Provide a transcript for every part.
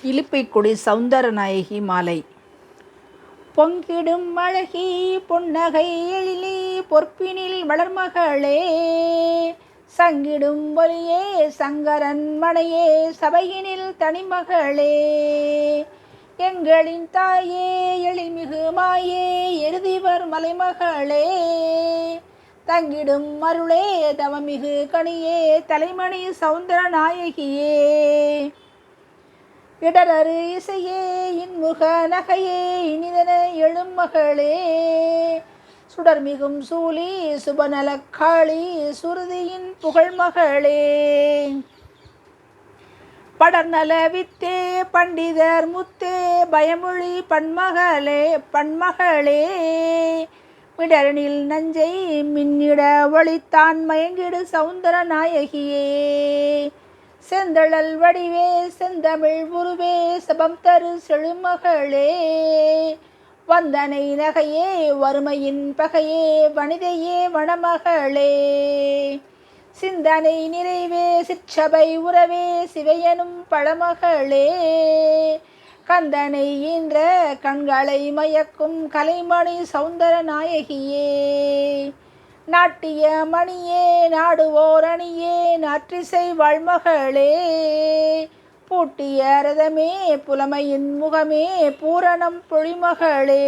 இலுப்பைக்குடி சௌந்தரநாயகி மாலை. பொங்கிடும் அழகி பொன்னகை எழிலி பொற்பினில் வளர்மகளே, சங்கிடும் ஒலியே சங்கரன் மனையே சபையினில் தனிமகளே, எங்களின் தாயே எழில்மிகு மாயே எருதிவர் மலைமகளே, தங்கிடும் அருளே தவமிகு கனியே தலைமணி சௌந்தரநாயகியே, இடரரு இசையே இன்முக நகையே இனிதன எழும் மகளே, சுடர்மிகும் சூலி சுபநலக்காளி சுருதியின் புகழ் மகளே, படர்நல வித்தே பண்டிதர் முத்தே பயமொழி பன்மகளே, மிடரனில் நஞ்சை மின்னிட ஒளித்தான் மயங்கிடு சௌந்தரநாயகியே, செந்தழல் வடிவே செந்தமிழ் உருவே சபம் தரு செழுமகளே, வந்தனை நகையே வறுமையின் பகையே வனிதையே வனமகளே, சிந்தனை நிறைவே சிற்றபை உறவே சிவையனும் பழமகளே, கந்தனை ஈன்ற கண்களை மயக்கும் கலைமணி சௌந்தரநாயகியே, நாட்டிய மணியே நாடுவோர் அணியே நாற்றிசை வாழ்மகளே, பூட்டிய ரதமே புலமையின் முகமே பூரணம் பொழிமகளே,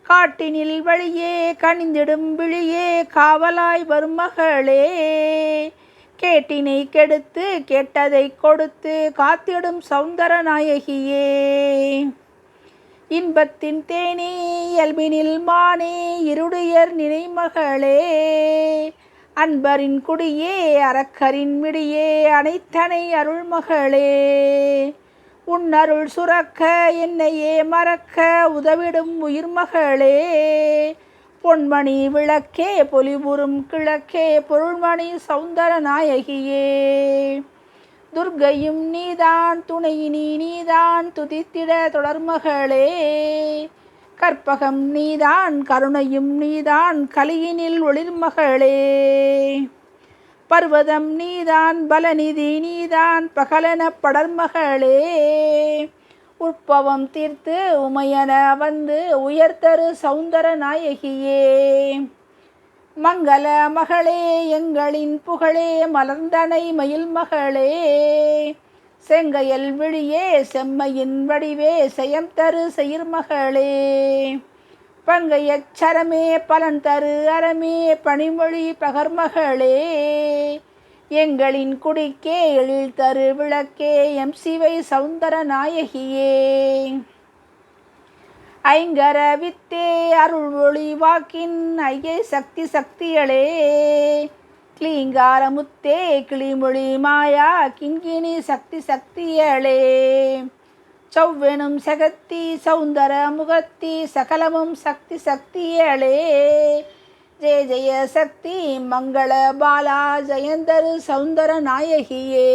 காட்டினில் வழியே கனிந்திடும் விழியே காவலாய் வருமகளே, கேட்டினை கெடுத்து கேட்டதை கொடுத்து காத்திடும் சௌந்தரநாயகியே, இன்பத்தின் தேனே இயல்பினில் மானே இருடியர் நினைமகளே, அன்பரின் குடியே அரக்கரின் மிடியே அனைத்தனை அருள்மகளே, உன்னருள் சுரக்க என்னையே மறக்க உதவிடும் உயிர்மகளே, பொன்மணி விளக்கே பொலிபுறும் கிழக்கே பொருள்மணி சௌந்தரநாயகியே, துர்க்கையும் நீதான் துணையினி நீதான் துதித்திட தொடர்மகளே, கற்பகம் நீதான் கருணையும் நீதான் கலியினில் ஒளிர்மகளே, பர்வதம் நீதான் பலநிதி நீதான் பகலென படர்மகளே, உற்பவம் தீர்த்து உமையன வந்து உயர்த்தரு சௌந்தரநாயகியே, மங்கள மகளே எங்களின் புகழே மலர்ந்தனை மயில் மகளே, செங்கையல் விழியே செம்மையின் வடிவே செயம் தரு செயிர்மகளே, பங்கையச் சரமே பலன் தரு அறமே பணிமொழி பகர்மகளே, எங்களின் குடிக்கே எழில் தரு விளக்கே எம் சிவை சௌந்தரநாயகியே, ஐங்கர வித்தே அருள் ஒளி வாக்கின் ஐயே சக்தி சக்திகளே, கிளீங்கார முத்தே கிளிமொழி மாயா கிங்கினி சக்தி சக்திகளே, சௌவெனும் சகத்தி சௌந்தர முகத்தி சகலமும் சக்தி சக்திகளே, ஜெய ஜெய சக்தி மங்கள பாலா ஜெயந்தரு சௌந்தரநாயகியே.